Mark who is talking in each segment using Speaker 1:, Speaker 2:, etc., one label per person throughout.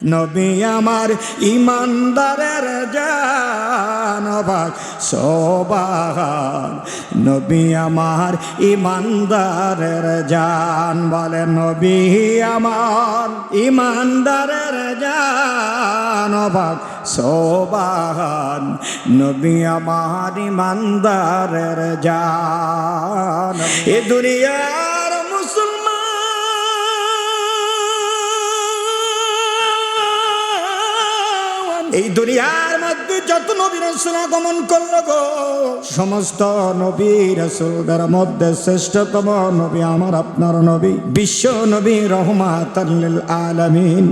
Speaker 1: নবী আমার ইমানদারের জান অবাক সোবাহান, নবী আমার ইমানদারের জান, বলে নবী আমার ইমানদারের জান অবাক সোবাহান, নবী আমার ইমানদারের জান। এ দুনিয়ার মুসলমান এই দুনিয়ার মধ্যে যত নবী রাসূল আগমন করলো গো, সমস্ত নবী রাসূলদের মধ্যে শ্রেষ্ঠতম নবী আমার আপনার নবী, বিশ্ব নবী রহমাতাল লিল আলামিন।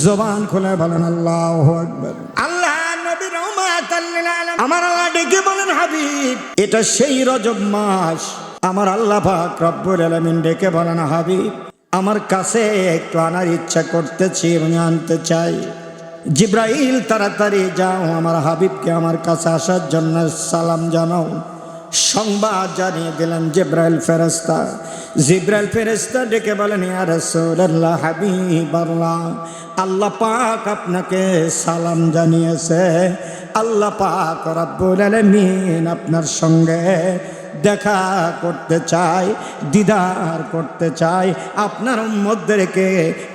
Speaker 1: জবান খুলে বলেন আল্লাহু আকবার। আল্লাহ নবী রহমাতাল লিল আলামিন, আমার আল্লাহ ডেকে বলেন হাবিব, এটা সেই রজব মাস। আমার আল্লাহ পাক রব্বুল আলামিন ডেকে বলেন হাবিব, আমার কাছে একটু আনার ইচ্ছা করতেছি, আমি আনতে চাই। জিব্রাইল তাড়াতাড়ি যাও, আমার হাবিবকে আমার কাছে আসার জন্য সালাম জানাও। সংবাদ জানিয়ে দিলেন জিব্রাইল ফেরেশতা। জিব্রাইল ফেরেশতা ডেকে বলেন, ইয়া রাসূলুল্লাহ, হাবিবাল্লাহ, আল্লাহ পাক আপনাকে সালাম জানিয়েছে। আল্লাহ পাক রব্বুল আলামিন আপনার সঙ্গে দেখা করতে চাই, দিদার করতে চাই। আপনার মধ্যে রেখে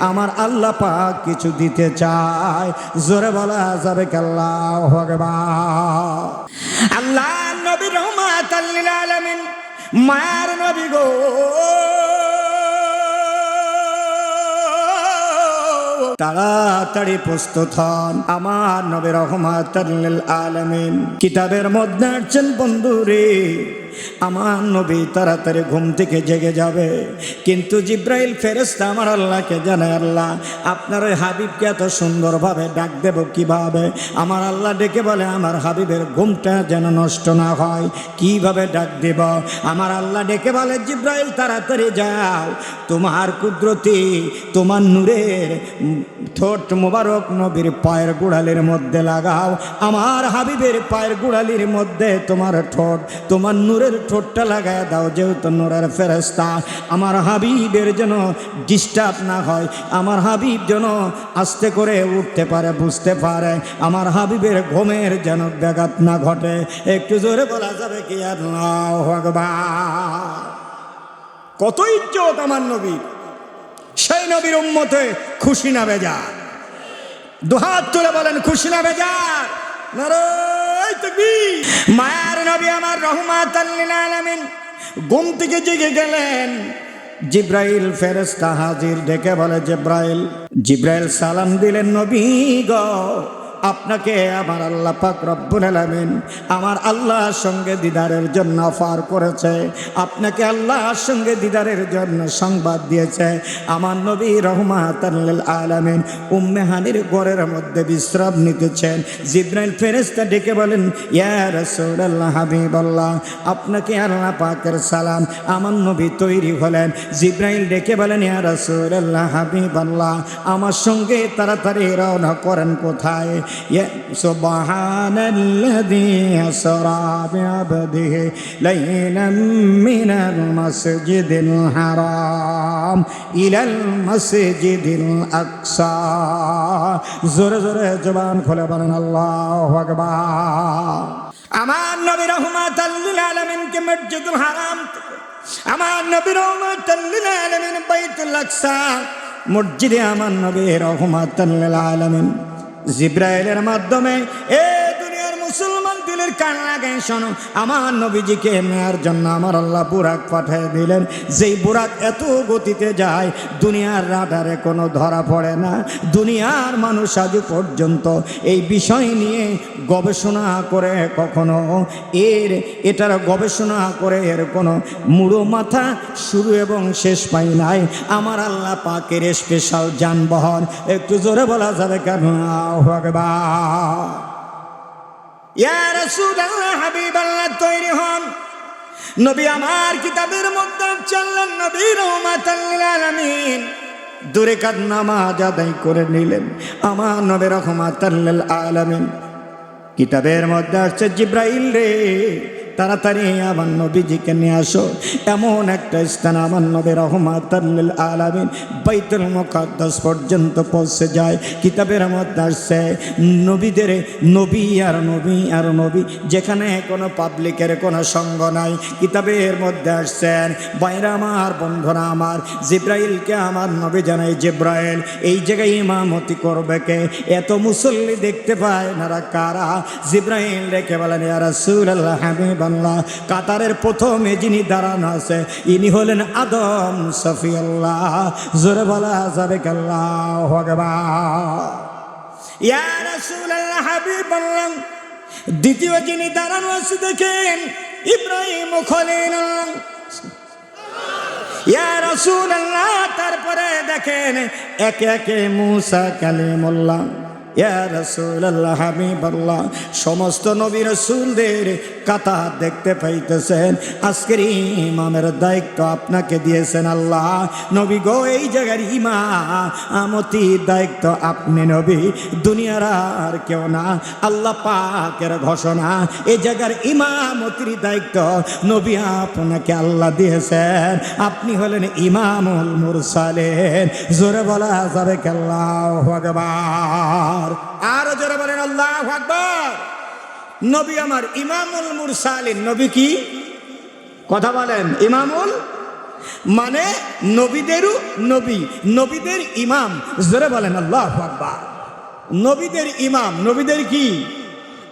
Speaker 1: আমার আল্লাহ পাক কিছু দিতে চায়। জোরে বলা যাবে কি আল্লাহু আকবার। আল্লাহ নবী রহমাতাল লিল আলামিন, মায়ার নবী গো, তাড়াতাড়ি প্রস্তুত হন। আমার নবী রহমাতাল লিল আলামিন কিতাবের মধ্যে আছেন বন্ধুরে, আমার নবী তাড়াতাড়ি ঘুম থেকে জেগে যাবে। কিন্তু জিব্রাইল ফেরেশতা আমার আল্লাহকে জানায়, আল্লাহ আপনার ওই হাবিবকে এত সুন্দরভাবে ডাক দেব কিভাবে? আমার আল্লাহ ডেকে বলে, আমার হাবিবের ঘুমটা যেন নষ্ট না হয়, কিভাবে ডাক দেব? আমার আল্লাহ ডেকে বলে, জিব্রাইল তাড়াতাড়ি যাও, তোমার কুদরতি তোমার নূরের ঠোঁট মোবারক নবীর পায়ের গোড়ালির মধ্যে লাগাও। আমার হাবিবের পায়ের গোড়ালির মধ্যে তোমার ঠোঁট, তোমার নূরের ঠোঁটটা লাগায় দাও। যেহেতু নূরের ফেরেশতা, আমার হাবিবের যেন ডিস্টার্ব না হয়, আমার হাবিব যেন আস্তে করে উঠতে পারে, বুঝতে পারে, আমার হাবিবের ঘুমের যেন ব্যাঘাত না ঘটে। একটু জোরে বলা যাবে কি আল্লাহু আকবার। কত ইজ্জত আমার নবী, সেই নবীর উম্মতে খুশি না বেজার? দুহাত তুলে বলেন খুশি না বেজার? নারায়ে তাকবীর। মায়ার নবী আমার রহমাতাল লিল আলামিন ঘুম থেকে জেগে গেলেন। জিব্রাইল ফেরেশতা হাজির, ডেকে বলে, জিব্রাইল। জিব্রাইল সালাম দিলেন, নবী গো, আপনাকে আমার আল্লাহ পাক রব্বুল আলামিন আমার আল্লাহর সঙ্গে দিদারের জন্য অফার করেছে। আপনাকে আল্লাহর সঙ্গে দিদারের জন্য সংবাদ দিয়েছে। আমার নবী রহমাতাল লিল আলামিন উম্মে হানির ঘরের মধ্যে বিশ্রাম নিতেছেন। জিব্রাইল ফেরেশতা ডেকে বলেন, ইয়া রাসূলুল্লাহ, হাবিবাল্লাহ, আপনাকে আল্লাহ পাকের সালাম। আমার নবী তৈরি হলেন। জিব্রাইল ডেকে বলেন, ইয়া রাসূলুল্লাহ, হাবিবাল্লাহ, আমার সঙ্গে তাড়াতাড়ি রওনা করেন। কোথায়? সুবহানাল্লাযী আসরা বিআবদিহি লাইলাম মিনাল মাসজিদিল হারাম ইলাল মাসজিদিল আকসা। জোরে জোরে জবান খুলে বলেন আল্লাহু আকবার। আমার নবী রহমাতাল লিল আলামিনকে মসজিদুল হারাম, আমার নবী রহমাতাল লিল আলামিন বাইতুল আকসা মসজিদে আমার নবী রহমাতাল লিল আলামিন জিব্রাইলের মাধ্যমে এ দুনিয়ার মুসলমান দিলের কান লাগাই শোনো, আমার নবীজিকে নেয়ার জন্য আমার আল্লাহ বুরাক পাঠিয়ে দিলেন। যেই বুরাক এত গতিতে যায়, দুনিয়ার রাডারে কোনো ধরা পড়ে না। দুনিয়ার মানুষ আজ পর্যন্ত এই বিষয় নিয়ে গবেষণা করে কখনো এটার গবেষণা করে এর কোনো মুড়ো মাথা শুরু এবং শেষ পাই নাই। আমার আল্লাহ পাকের স্পেশাল যানবাহন, একটু জোরে বলা যাবে কেন? আল্লাহু আকবার। ইয়া রাসূলুল্লাহ, হাবিবাল্লাহ, তৈরি হন। নবী আমার কিতাবের মধ্যে চললেন, নবী রহমাতাল লিল আলামিন দুই রাকাত নামাজ আদায় করে নিলেন। আমার নবী রহমাতাল লিল আলামিন কিতাবের মধ্যে আসছে, জিব্রাইল রে তাড়াতাড়ি আমার নবীজিকে নিয়ে আসো। এমন একটা স্থান আমার নবী রহমাতাল লিল আলামিন বাইতুল মুকাদ্দাস পর্যন্ত পৌঁছে যায়। কিতাবের মধ্যে আসছে নবীদের নবী আর নবী আর নবী, যেখানে কোনো পাবলিকের কোনো সঙ্গ নাই। কিতাবের মধ্যে আসছেন বাইরা আমার বন্ধুরা আমার, জিব্রাইলকে আমার নবী জানাই, জিব্রাইল এই জায়গায় ইমামতি করবে কে? এত মুসল্লি দেখতে পায় না কারা? জিব্রাইল রেখে বলেন ইয়া রাসূলুল্লাহ হাবিবাল্লাহ, কাতারের প্রথমে যিনি দাঁড়ানো আছে ইনি হলেন আদম সফিউল্লাহ। জোরে বলা যাবে আল্লাহু আকবার। ইয়া রাসূলুল্লাহ হাবিবাল্লাহ, দ্বিতীয় যিনি দাঁড়ানো আছে দেখেন ইব্রাহিম খলিলুল্লাহ। ইয়া রাসূলুল্লাহ, তারপরে দেখেন একে একে মুসা কালিমুল্লাহ। ইয়া রাসূলুল্লাহ হাবিবাল্লাহ, সমস্ত নবী রাসূলদের কাতার দেখতে পাইতেছেন। আজকের ইমামের দায়িত্ব আপনাকে দিয়েছেন আল্লাহ। নবী গো, এই জায়গার ইমামতির দায়িত্ব আপনি নবী, দুনিয়ার আর কেউ না। আল্লাহ পাকের ঘোষণা, এই জায়গার ইমামতির দায়িত্ব নবী আপনাকে আল্লাহ দিয়েছেন। আপনি হলেন ইমামুল মুরসালিন। জোরে বলা যাবে আল্লাহু আকবার। আর জোরে বলেন আল্লাহু আকবার। নবী আমার ইমামুল মুরসালিন। নবী কি কথা বলেন? ইমামুল মানে নবীদেরও নবী, নবীদের ইমাম। জোরে বলেন আল্লাহু আকবার। নবীদের ইমাম, নবীদের কি?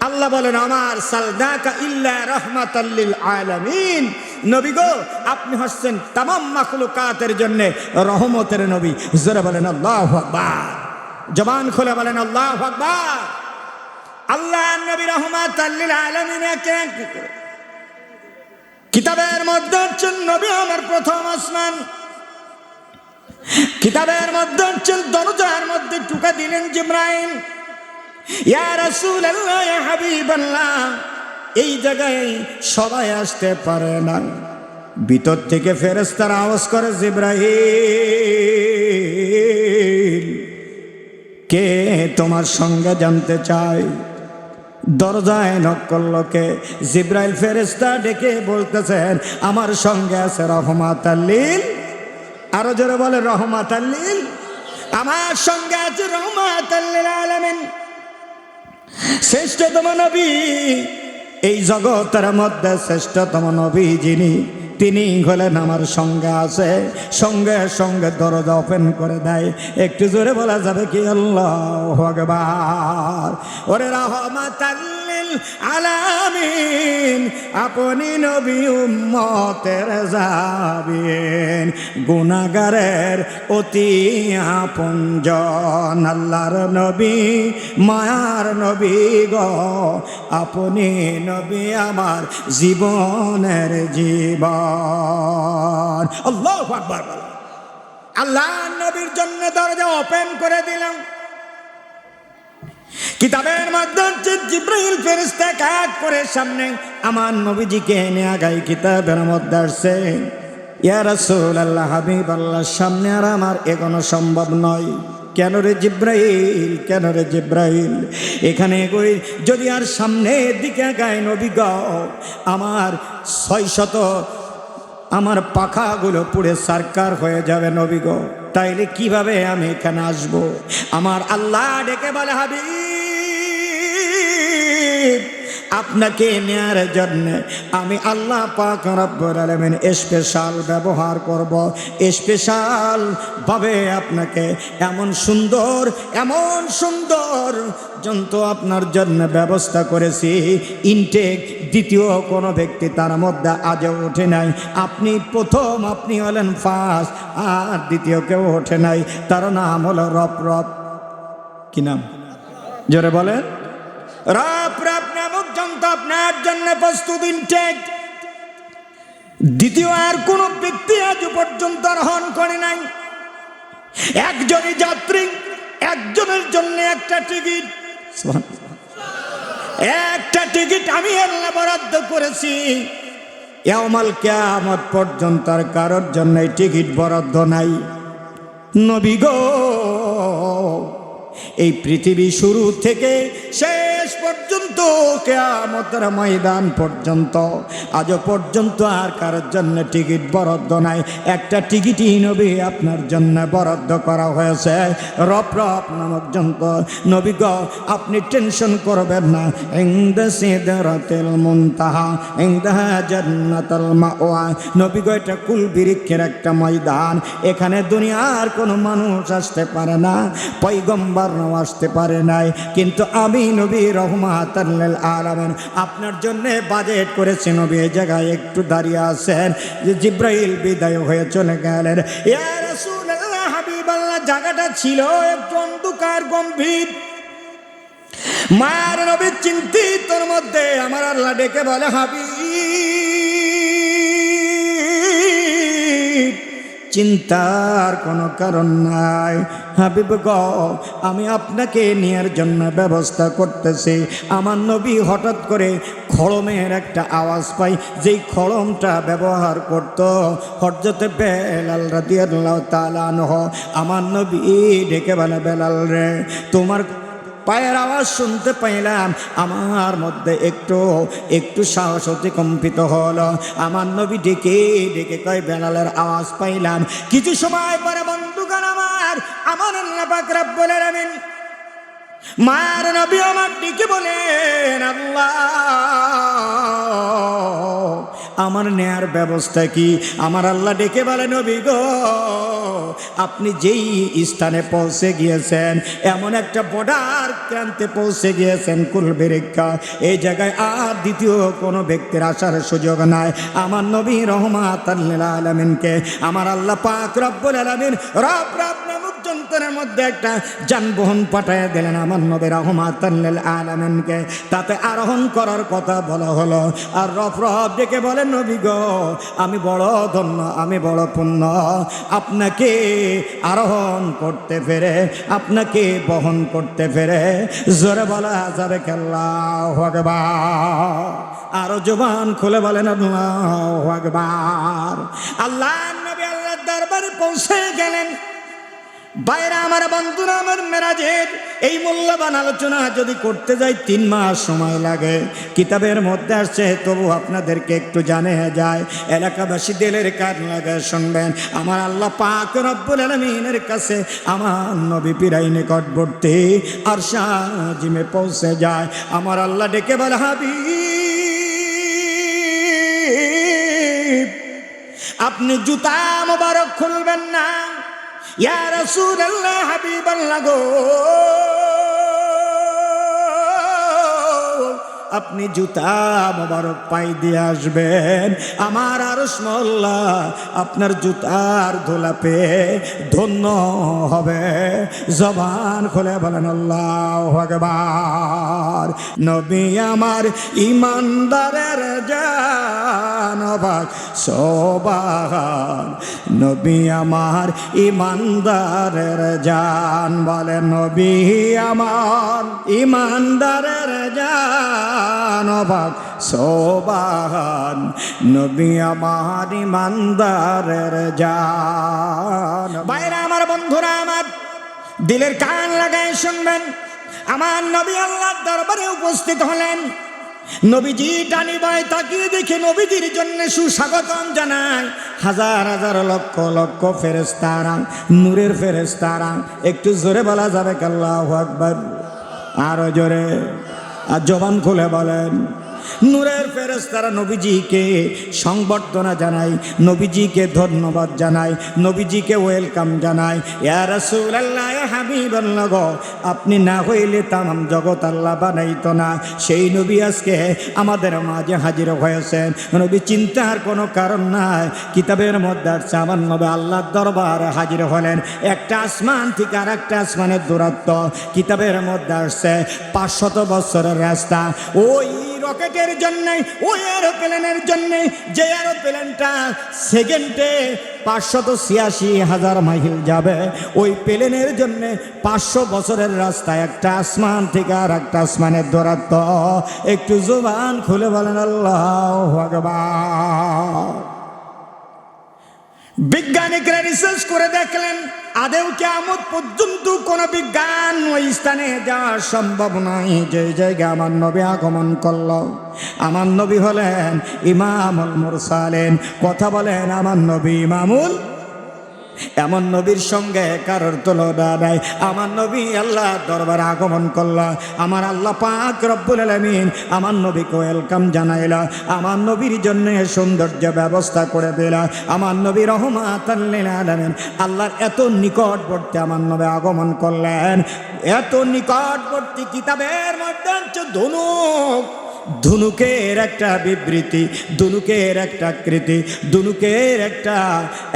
Speaker 1: আল্লাহ বলেন আমার সালনাকা ইল্লা রাহমাতাল লিল আলামিন। নবী গো, আপনি হচ্ছেন তামাম মাখলুকাতের জন্য রহমতের নবী। জোরে বলেন আল্লাহু আকবার। জবান খুলে বলেন আল্লাহু আকবার। আল্লাহ নবী রহমাতাল লিল আলামিন। কিতাবের মধ্যে হচ্ছেন নবী আমার প্রথম আসমান। কিতাবের মধ্যে হচ্ছেন দরজার মধ্যে টুকা দিলেন জিবরাইল। ইয়া রাসূলুল্লাহ ইয়া হাবিবাল্লাহ, এই জায়গায় সবাই আসতে পারে না। ভিতর থেকে ফেরেশতারা আওয়াজ করে জিবরাইল, কে তোমার সঙ্গে জানতে চায়? দরজায় নক করলো কে? জিবরাইল ফেরেশতা ডেকে বলতেছেন আমার সঙ্গে আছে রহমাতাল লিল। আরো জোরে বলে রহমাতাল লিল। আমার সঙ্গে আছে রহমাতাল লিল আলামিন, শ্রেষ্ঠতম নবী। এই জগতের মধ্যে শ্রেষ্ঠতম নবী যিনি, তিনি হলেন আমার সঙ্গে আছে। সঙ্গে সঙ্গে দরজা ওপেন করে দেয়। একটু জোরে বলা যাবে কি আল্লাহু আকবার। ওরে রহমাতাল লিল আলামিন, আপনি নবী উম্মতের জাবিন, গুনাহগারের অতি আপনজন। আল্লাহর নবী, মায়ার নবী গো, আপনি নবী আমার জীবনের জীবন। আল্লাহু আকবার। আল্লাহ নবীর জন্য দরজা ওপেন করে দিলাম। কিতাবের মধ্যে জিবরাইল ফেরেশতা কাজ করে সামনে আমার নবীজিকে এনে আগাই। কিতাবের মধ্যে আসছে ইয়া রাসূলুল্লাহ হাবিবাল্লাহ, সামনে আর আমার এগোনো সম্ভব নয়। কেন রে জিব্রাইল, কেন রে জিব্রাইল? এখানে কই যদি আর সামনের দিকে গায় নবী গো, আমার 600 আমার পাখাগুলো পুড়ে সারকার হয়ে যাবে নবী গো। তাইলে কিভাবে আমি এখানে আসব? আমার আল্লাহ ডেকে বলে হাবিব, আপনাকে নেয়ার জন্য আমি আল্লাহ পাক রব্বুল আলামিন স্পেশাল ব্যবহার করব। স্পেশাল ভাবে আপনাকে এমন সুন্দর জন্তু আপনার জন্য ব্যবস্থা করেছি। ইনটেক দ্বিতীয় কোনো ব্যক্তি তার মধ্যে আজও ওঠে নাই। আপনি প্রথম, আপনি হলেন ফার্স্ট, আর দ্বিতীয় কেউ ওঠে নাই। তার নাম হলো রব। কি নাম? জোরে বলেন। রব নামক জন্তু আপনার জন্য প্রস্তুত, ইনটেক। দ্বিতীয় আর কোন ব্যক্তি আজ পর্যন্ত আরোহণ করে নাই। একজনই যাত্রী, একজনের জন্য একটা টিকিট। একটা টিকিট আমি আল্লাহ বরাদ্দ করেছি। ইয়াউমাল কিয়ামত পর্যন্ত আর কারোর জন্য টিকিট বরাদ্দ নাই। নবী গো, এই পৃথিবী শুরু থেকে শেষ শেষ পর্যন্ত কিয়ামতের ময়দান পর্যন্ত আজও পর্যন্ত আর কারোর জন্য টিকিট বরাদ্দ নাই। একটা টিকিটই নবী আপনার জন্য বরাদ্দ করা হয়েছে রফ নামক যন্ত্র। নবী গো আপনি টেনশন করবেন না। ইনদা সিদরাতিল মুনতাহা ইনদা জান্নাতুল মাওয়া। নবী গো এটা কুল বিরিক্ষের একটা ময়দান। এখানে দুনিয়ার কোনো মানুষ আসতে পারে না, পয়গম্বররাও আসতে পারে নাই, কিন্তু আমি নবী রহমাতাল লিল আলামিন আপনার জন্য বাজেট করেছি। নবী এই জায়গায় একটু দাঁড়িয়ে আছেন যে জিব্রাইল বিদায় হয়ে চলে গেলেন। ইয়া রাসূলুল্লাহ হাবিবাল্লাহ জায়গাটা ছিল একটু অন্ধকার গম্ভীর। মায়ের নবী চিন্তিতর মধ্যে আমার আল্লাহ ডেকে বলে হাবিব চিন্তার কোনো কারণ নাই। হাবিব গো আমি আপনাকে নেয়ার জন্য ব্যবস্থা করতেছি। আমার নবী হঠাৎ করে খড়মের একটা আওয়াজ পাই, যেই খড়মটা ব্যবহার করত হযরতে বেলাল রাদিয়াল্লাহু তাআলা আনহু। আমার নবী ডেকে বলে বেলাল রে, তোমার পায়ের আওয়াজ শুনতে পাইলাম, আমার মধ্যে একটু সাহস অতিকম্পিত হলো। আমার নবী ডেকে ডেকে কয় বেলালের আওয়াজ পাইলাম। কিছু সময় পরে বন্ধুগণ আমার আল্লাহ পাক রব্বুল আলামিন মায়ের নবী আমার ডেকে বলেন আল্লাহ আমার নেয়ার ব্যবস্থা কি? আমার আল্লাহ ডেকে বলে নবী গো আপনি যেই স্থানে পৌঁছে গিয়েছেন, এমন একটা বর্ডার প্রান্তে পৌঁছে গিয়েছেন কুলবেরিকা, এই জায়গায় আর দ্বিতীয় কোনো ব্যক্তির আসার সুযোগ নাই। আমার নবী রহমাতাল লিল আলামিনকে আমার আল্লাহ পাক রব্বুল আলামিন রব নামক যন্ত্রের মধ্যে একটা যানবাহন পাঠিয়ে দিলেন আমার নবী রহমাতাল লিল আলামিনকে। তাতে আরোহণ করার কথা বলা হলো। আর রব ডেকে বলেন নবী গো আমি বড় ধন্য, আমি বড় পুণ্য, আপনাকে আরোহণ করতে পেরে, আপনাকে বহন করতে পেরে। জোরে বলা যাবে আল্লাহু আকবার। আরো জবান খুলে বলেন আল্লাহু আকবার। আল্লাহ নবী আল্লাহর দরবারে পৌঁছে গেলেন। বাইরে আমার বন্ধুরা আমার মেরাজের এই মূল্যবান আলোচনা যদি করতে যাই 3 মাস সময় লাগে। কিতাবের মধ্যে আসছে, তবু আপনাদেরকে একটু জানে যায়। এলাকাবাসী দিলের কান লাগায় শুনবেন। আমার আল্লাহ পাক রব্বুল আলামিনের কাছে আমার নবী পীরাই নিকটবর্তী আরশে আজিমে পৌঁছে যায়। আমার আল্লাহ ডেকে বলে হাবিব আপনি জুতা মোবারক খুলবেন না। ইয়া রাসূলুল্লাহ হাবিবাল্লাহ গো আপনি জুতা মোবারক পাই দিয়ে আসবেন। আমার আরশ মোল্লা আপনার জুতার ধুলা পেয়ে ধন্য হবে। জবান খুলে বলেন আল্লাহু আকবার। নবী আমার ইমানদারের জান অবাক সোবান, নবী আমার ইমানদারের জান। বলে নবী আমার ইমানদারের জান অবাক সোবান, নবী আমার ইমানদারের জান। বাইরে আমার বন্ধুরা আমার দিলের কান লাগায় শুনবেন। আমার নবী আল্লাহর দরবারে উপস্থিত হলেন। নবীজি ডানি বাই তাকিয়ে দেখে নবীজির জন্য সুস্বাগতম জানায় হাজার হাজার লক্ষ লক্ষ ফেরেশতারা, নূরের ফেরেশতারা। একটু জোরে বলা যাবে আল্লাহু আকবার। আরো জোরে, আর জবান খুলে বলেন। নূরের ফেরেশতারা নবীজিকে সংবর্ধনা জানায়, নবীজিকে ধন্যবাদ জানায়, নবীজিকে ওয়েলকাম জানায়। ইয়া রাসূলুল্লাহ ইয়া হাবিবাল্লাহ গো আপনি না হইলে তামাম জগৎ আল্লাহ বানাইতো না। সেই নবী আজকে আমাদের মাঝে হাজির হয়েছেন। নবী চিন্তার কোনো কারণ নাই। কিতাবের মধ্যে আসছে আমার নবী আল্লাহর দরবারে হাজির হলেন। একটা আসমান থেকে আর একটা আসমানের দূরত্ব। কিতাবের মধ্যে আসছে 500 বছরের রাস্তা। ওই রকেটের জন্য, ওই এরোপ্লেনের জন্য, যে এরোপ্লেনটা সেকেন্ডে 586,000 মাইল যাবে, ওই প্লেনের জন্য 500 বছরের রাস্তা। একটা আসমান থেকে আর একটা আসমানের দূরত্ব। একটু জবান খুলে বলেন আল্লাহু আকবার। বিজ্ঞানিকরা রিসার্চ করে দেখলেন আদেও কিয়ামত পর্যন্ত কোন বিজ্ঞান ওই স্থানে যাওয়া সম্ভব নয় যে জায়গায় আমার নবী আগমন করল। আমার নবী হলেন ইমামুল মুরসালিন, কথা বলেন আমার নবী ইমামুল। এমন নবীর সঙ্গে কারোর তুলনা নাই। আমার নবী আল্লাহ দরবারে আগমন করল, আমার আল্লাহ পাক রব্বুল আলামিন আমার নবীকে ওয়েলকাম জানাইল, আমার নবীর জন্য সৌন্দর্য ব্যবস্থা করে দিল। আমার নবী রহমাতাল লিল আলামিন, আল্লাহর এত নিকটবর্তী আমার নবী আগমন করলেন। এত নিকটবর্তী কিতাবের মধ্যে ধনুক, ধনুকের একটা বিবৃতি, ধনুকের একটা আকৃতি, ধনুকের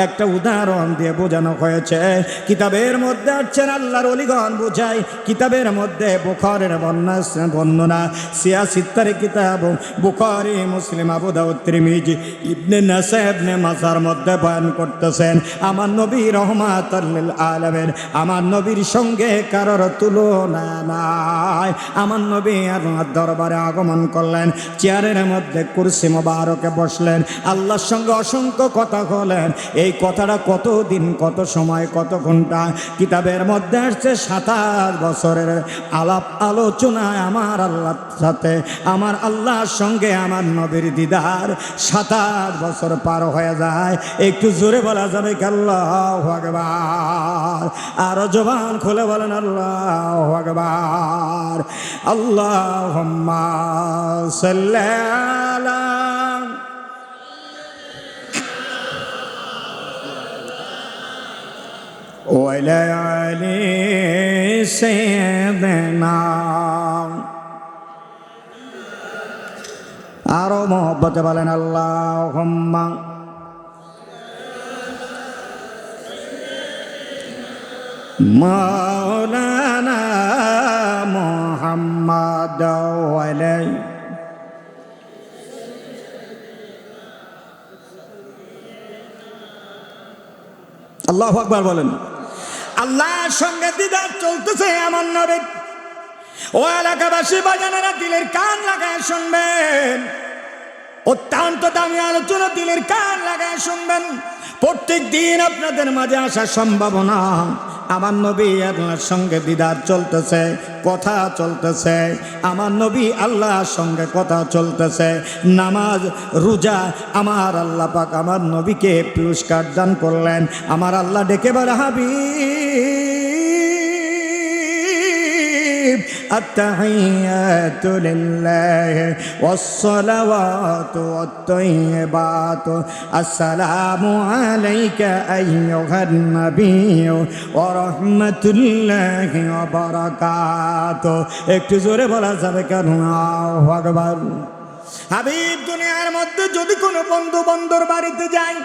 Speaker 1: একটা উদাহরণ দিয়ে বোঝানো হয়েছে। কিতাবের মধ্যে আছেন আল্লাহর ওলিগণ বোঝায়, কিতাবের মধ্যে বুখারীর বর্ণনা, সিয়াসিত্তার কিতাব বুখারী, মুসলিম, আবু দাউদ, তিরমিজি, ইবনে নাসাই, ইবনে মাজার মধ্যে বয়ান করতেছেন আমার নবী রহমাতুল লিল আলামিন, আমার নবীর সঙ্গে কারোর তুলনা নাই। আমার নবী আল্লাহর দরবারে আগমন করলেন, চেয়ারের মধ্যে কুরসি মোবারকে বসলেন, আল্লাহর সঙ্গে অসংখ্য কথা বলেন। এই কথাটা কত দিন, কত সময়, কত ঘন্টা? কিতাবের মধ্যে আসছে 27 বছরের আলাপ আলোচনায় আমার আল্লাহর সাথে, আমার আল্লাহর সঙ্গে আমার নবীর দিদার 27 বছর পার হয়ে যায়। একটু জোরে বলা যাবে কি আল্লাহু আকবার? আরো জবান খুলে বলেন আল্লাহু আকবার। আল্লাহুম্মা সাল্লি আলা ওয়ালা আলি সাইয়্যিদিনা। আরো মহব্বতে বলেন আল্লাহুম্মা মাওলানা মুহাম্মাদ ওয়ালা। আল্লাহু আকবার বলেন। আল্লাহর সঙ্গে দিদার চলতেছে আমার নবীর। ও এলাকাবাসী বাজানেরা দিলের কান লাগায় শুনবেন, অত্যন্ত দামি আলোচনা, দিলের কান লাগায় শুনবেন। প্রত্যেক দিন আপনাদের মাঝে আসা সম্ভাবনা। আমার নবী আল্লাহর সঙ্গে দিদার চলতেছে, কথা চলতেছে। আমার নবী আল্লাহর সঙ্গে কথা চলতেছে। নামাজ, রোজা, আমার আল্লাহ পাক আমার নবীকে পুরস্কার দান করলেন। আমার আল্লাহ ডেকে বলে, হাবিব আত-তাহিয়াতু লিল্লাহি ওয়াস-সালাওয়াতু ওয়াত-তাইয়্যিবাতু আসসালামু আলাইকা আইয়ুহান নাবিয়্যু ওয়া রাহমাতুল্লাহি ওয়া বারাকাতুহু। একটু জোরে বলা যাবে কেন? আল্লাহু আকবার। হাবিব, দুনিয়ার মধ্যে যদি কোনো বন্ধু বন্ধুর বাড়িতে যায়,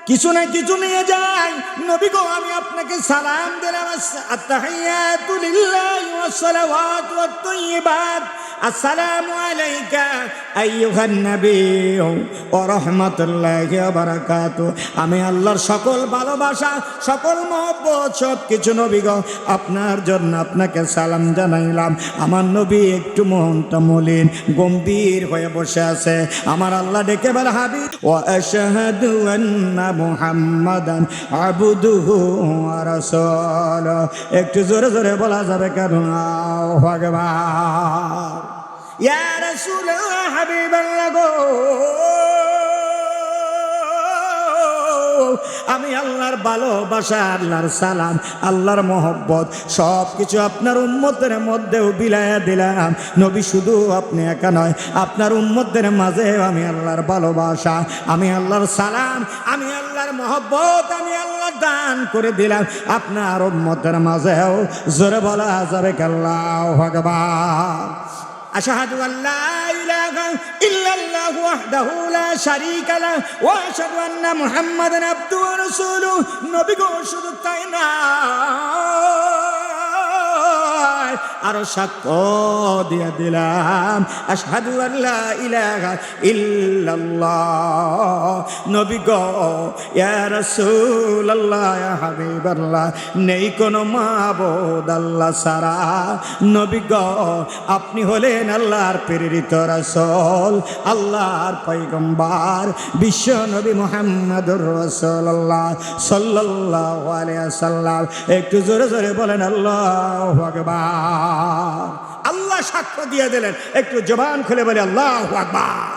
Speaker 1: কিছু না কিছু নিয়ে যায়, নবী গো আমি আপনাকে সালাম দিলাম, আত-তাহিয়াতু লিল্লাহি ওয়াস-সালাওয়াতু ওয়াত-তাইয়্যিবাত আসসালামু আলাইকা আইয়ুহান নাবিয়্যু ওয়া রাহমাতুল্লাহি ওয়া বারাকাতুহু। আমি আল্লাহর সকল ভালোবাসা, সকল মহব্বত, সব কিছু নবী গো আপনার জন্য আপনাকে সালাম জানাইলাম। আমার নবী একটু মনটা মলিন, গম্ভীর হয়ে বসে আছে। আমার আল্লাহ ডেকে বলে, হাবিব ওয়া আশহাদু আন্না মুহাম্মাদান আবদুহু ওয়া রাসূলুহু। একটু জোরে জোরে বলা যাবে কেন? আল্লাহু আকবার। ইয়া রাসূলুল্লাহ, হাবিবাল্লাহ গো, আমি আল্লাহর ভালোবাসা, আল্লাহর সালাম, আল্লাহর মহব্বত সব কিছু আপনার উম্মতের মধ্যেও বিলায়া দিলাম। নবী, শুধু আপনি একা নয়, আপনার উম্মতের মাঝে আমি আল্লাহর ভালোবাসা, আমি আল্লাহর সালাম, আমি আল্লাহর মহব্বত, আমি আল্লাহ দান করে দিলাম আপনার উম্মতের মাঝেও। জোরে বলা যাবে আল্লাহু আকবার। আশহাদু আল্লা ইলাহা ইল্লাল্লাহু ওয়াহদাহু লা শারীকা লাহু ওয়া আশহাদু আন্না মুহাম্মাদান আবদুহু ওয়া রাসূলুহু। নবী গো শুধু তাই না, আরো সাক্ষ্য দিয়ে দিলাম আশহাদু আল্লা ইলাহা ইল্লাল্লাহ। নবী গো ইয়া রাসূলুল্লাহ ইয়া হাবিবাল্লাহ, নেই কোনো মাবুদ আল্লাহ ছাড়া। নবী গো আপনি হলেন আল্লাহর প্রেরিত রাসূল, আল্লাহর পয়গম্বর, বিশ্ব নবী মুহাম্মদুর রাসূলুল্লাহ সাল্লাল্লাহু আলাইহি ওয়াসাল্লাম। একটু জোরে জোরে বলেন আল্লাহু আকবার। আল্লাহ সাক্ষ্য দিয়ে দিলেন, একটু জবান খুলে বলে আল্লাহু আকবার।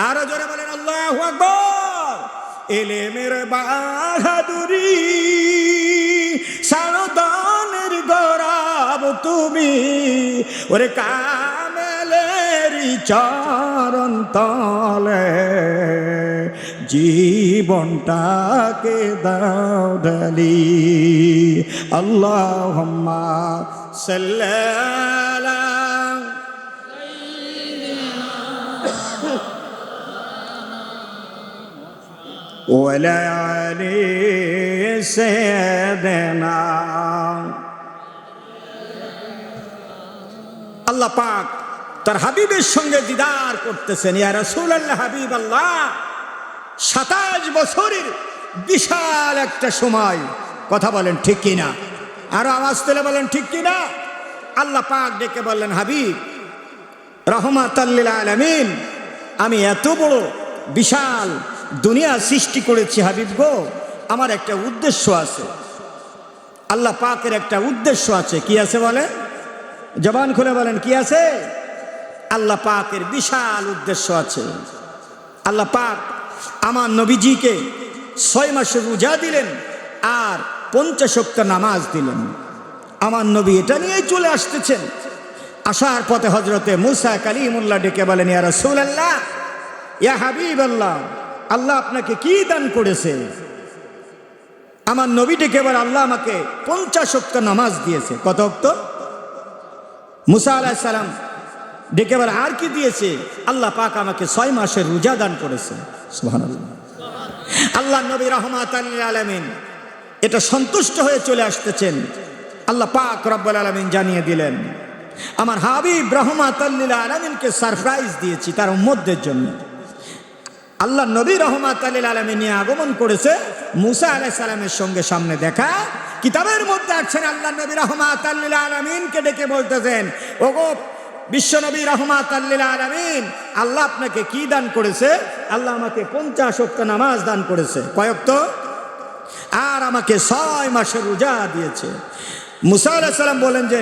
Speaker 1: আরো জোরে বলেন আল্লাহু আকবার। ইলমের বাহাদুরি সারদানের গৌরব তুমি, ওরে কামেলের চরণ তলে জীবনটাকে দাও ঢালি। আল্লাহুম্মা সাল্লি আলা ওয়ালা আলি সাইয়্যিদিনা। আল্লাহ পাক তার হাবিবের সঙ্গে দিদার করতেছেন। ইয়া রাসূলুল্লাহ, হাবিবাল্লাহ, 27 বছরের বিশাল একটা সময়। কথা বলেন ঠিক কিনা? আরো আওয়াজ তুলে বলেন ঠিক কিনা? আল্লাহ পাক ডেকে বললেন, হাবিব রাহমাতাল লিল আলামিন, আমি এত বড় বিশাল দুনিয়া সৃষ্টি করেছি হাবিব গো, আমার একটা উদ্দেশ্য আছে। আল্লাহ পাকের একটা উদ্দেশ্য আছে। কি আছে বলেন? জবান খুলে বলেন কি আছে? আল্লাহ পাকের বিশাল উদ্দেশ্য আছে। আল্লাহ পাক আমার নবীজিকে 6 মাসের রোজা দিলেন আর 50 ওয়াক্ত নামাজ দিলেন। আমার নবী এটা নিয়েই চলে আসতেছেন। আসার পথে হযরতে মুসা কালিমুল্লাহ ডেকে বলেন, ইয়া রাসূলুল্লাহ, ইয়া হাবিবাল্লাহ, আল্লাহ আপনাকে কি দান করেছে? আমার নবী ডেকে বলে, আল্লাহ আমাকে 50 ওয়াক্ত নামাজ দিয়েছে। কত ওয়াক্ত? মুসা আলাইহিস সালাম ডেকে বলে, আর কি দিয়েছে? আল্লাহ পাক আমাকে 6 মাসের রোজা দান করেছে। সুবহানাল্লাহ। আল্লাহ নবী রাহমাতাল লিল আলামিন এটা সন্তুষ্ট হয়ে চলে আসতেছেন। আল্লাহ পাক রব্বুল আলামিন জানিয়ে দিলেন, আমার হাবিব রাহমাতাল লিল আলামিনকে সারপ্রাইজ দিয়েছি তার উম্মতদের জন্য। আল্লাহ নবী রাহমাতাল লিল আলামিন নিয়ে আগমন করেছে। মুসা আলাইহিস সালামের সঙ্গে সামনে দেখা। কিতাবের মধ্যে আছেন আল্লাহ নবী রাহমাতাল লিল আলামিনকে ডেকে বলতেছেন, ওগো বিশ্ব নবী রাহমাতাল লিল আলামিন, আল্লাহ আপনাকে কি দান করেছে? আল্লাহ আমাকে 50 ওয়াক্ত নামাজ দান করেছে। কয় ওয়াক্ত? আর আমাকে 6 মাসের রোজা দিয়েছে। মুসা আলাইহিস সালাম বলেন যে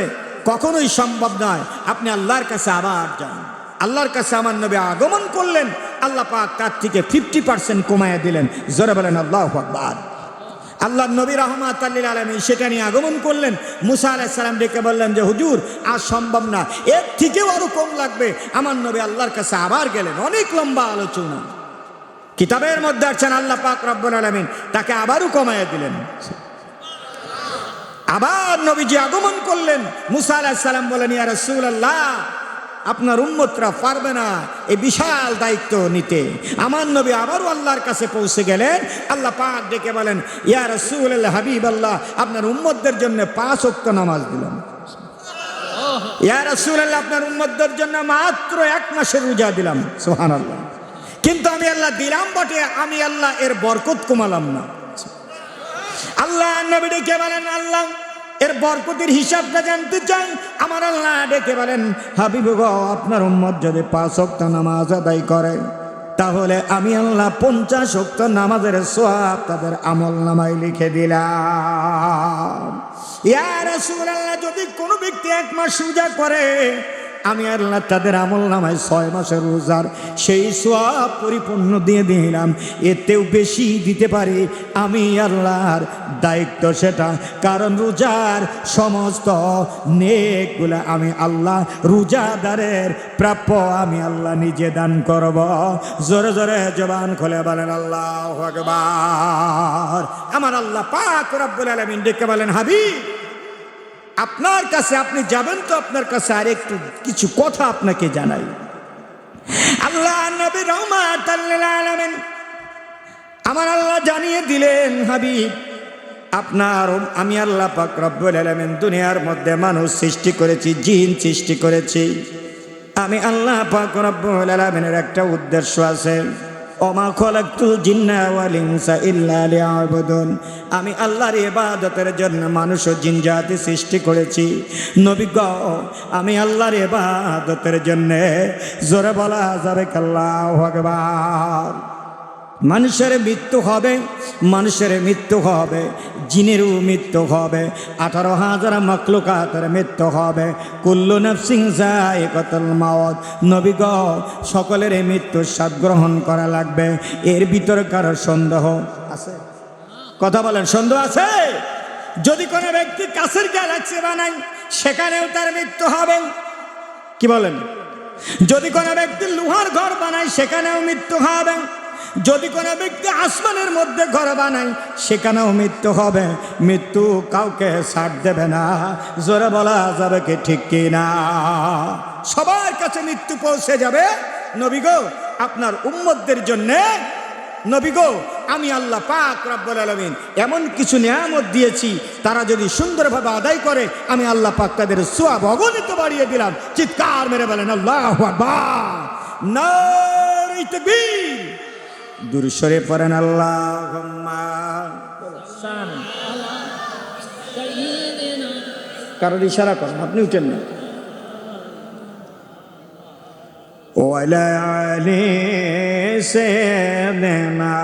Speaker 1: কখনোই সম্ভব নয়, আপনি আল্লাহর কাছে আবার যান। আল্লাহর কাছে আমার নবী আগমন করলেন। আল্লাহ পাক তার থেকে 50% কমায় দিলেন। জোরে বলেন আল্লাহু আকবার। আল্লাহ নবী রাহমাতাল লিল আলামিন সেটা নিয়ে আগমন করলেন। মুসা আলাইহিস সালাম ডেকে বললেন যে হুজুর আর সম্ভব না, এর থেকেও আরো কম লাগবে। আমার নবী আল্লাহর কাছে আবার গেলেন। অনেক লম্বা আলোচনা। কিতাবের মধ্যে আছেন আল্লাহ পাক রব্বুল আলামিন তাকে আবারও কমায় দিলেন। আবার নবীজি আগমন করলেন। মুসা আলাইহিস সালাম বলেন, ইয়া রাসূলুল্লাহ, আপনার উম্মতরা পারবে না এই বিশাল দায়িত্ব নিতে। আমার নবী আবারও আল্লাহর কাছে পৌঁছে গেলেন। আল্লাহ পাক ডেকে বলেন, ইয়া রাসূলুল্লাহ, হাবিবাল্লাহ, আপনার উম্মতদের জন্য 5 ওয়াক্ত নামাজ দিলাম। ইয়া রাসূলুল্লাহ, আপনার উম্মতদের জন্য মাত্র 1 মাসের রোজা দিলাম। সুবহানাল্লাহ। কিন্তু আমি আল্লাহ দিলাম বটে, আমি আল্লাহ এর বরকত কমালাম না। আল্লাহ নবী ডেকে বলেন, আল্লাহ এর বরকতের হিসাবটা জানতে চাই। আমার আল্লাহ ডেকে বলেন, হাবিব গো, আপনার উম্মত যদি 5 ওয়াক্ত নামাজ আদায় করে তাহলে আমি আল্লাহ 50 ওয়াক্ত নামাজের সওয়াব তাদের আমলনামায় লিখে দিলাম। ইয়া রাসূলুল্লাহ, যদি কোনো ব্যক্তি 1 মাস রোজা করে আমি আল্লাহ তাদের আমলনামায় 6 মাসের রোজার সেই সওয়াব পরিপূর্ণ দিয়ে দিলাম। এতেও বেশি দিতে পারি, আমি আল্লাহর দায়িত্ব সেটা। কারণ রোজার সমস্ত নেকগুলা আমি আল্লাহ রোজাদারের প্রাপ্য আমি আল্লাহ নিজে দান করব। জোরে জোরে জবান খুলে বলেন আল্লাহু আকবার। আমার আল্লাহ পাক রব্বুল আলামিন ডেকে বলেন, হাবিব আপনার কাছে, আপনি যাবেন তো আপনার কাছে আর একটু কিছু কথা আপনাকে জানাই। আল্লাহ নবী রাহমাতাল লিল আলামিন আমার আল্লাহ জানিয়ে দিলেন, হাবিব আপনার আমি আল্লাহ পাক রব্বুল আলামিন দুনিয়ার মধ্যে মানুষ সৃষ্টি করেছি, জিন সৃষ্টি করেছি। আমি আল্লাহ পাক রব্বুল আলামিনের একটা উদ্দেশ্য আছে, ওমা খলাকতুল জিন্না ওয়াল ইনসা ইল্লা লিয়াবুদুন। আমি আল্লাহর ইবাদতের জন্য মানুষ ও জিন জাতি সৃষ্টি করেছি। নবী গো, আমি আল্লাহর ইবাদতের জন্য, জোরে বলা যাবে আল্লাহু আকবার। মানুষের মৃত্যু হবে, মানুষের মৃত্যু হবে, জিনেরও মৃত্যু হবে, 18,000 মাখলুকাতের মৃত্যু হবে। কুল্লু নাফসিন যায়িকাতুল মাউত। নবী গো, সকলের মৃত্যুর স্বাদ গ্রহণ করা লাগবে। এর ভিতরে কারো সন্দেহ আছে? কথা বলেন, সন্দেহ আছে? যদি কোনো ব্যক্তি কাছের গ্যালাক্সি বানায় সেখানেও তার মৃত্যু হবে। কি বলেন? যদি কোনো ব্যক্তি লোহার ঘর বানায় সেখানেও মৃত্যু হবে। যদি কোনো ব্যক্তি আসমানের মধ্যে ঘর বানায় সেখানেও মৃত্যু হবে। মৃত্যু কাউকে ছাড় দেবে না। জোরে বলা যাবে কি ঠিক কি না? সবার কাছে মৃত্যু পৌঁছে যাবে। নবী গো, আপনার উম্মতদের জন্য, নবী গো, আমি আল্লাহ পাক রব্বুল আলামিন এমন কিছু নিয়ামত দিয়েছি, তারা যদি সুন্দরভাবে আদায় করে আমি আল্লাহ পাক তাদের সওয়াব অগণিত বাড়িয়ে দিলাম। চিৎকার মেরে বলেন আল্লাহু আকবার, নারে তাকবীর। দুরূদ শরীফ পড়েন আল্লাহুম্মা। কারোর ইশারা করেন, আপনি উঠেন না। ওয়ালা আলি সাইয়্যিদিনা।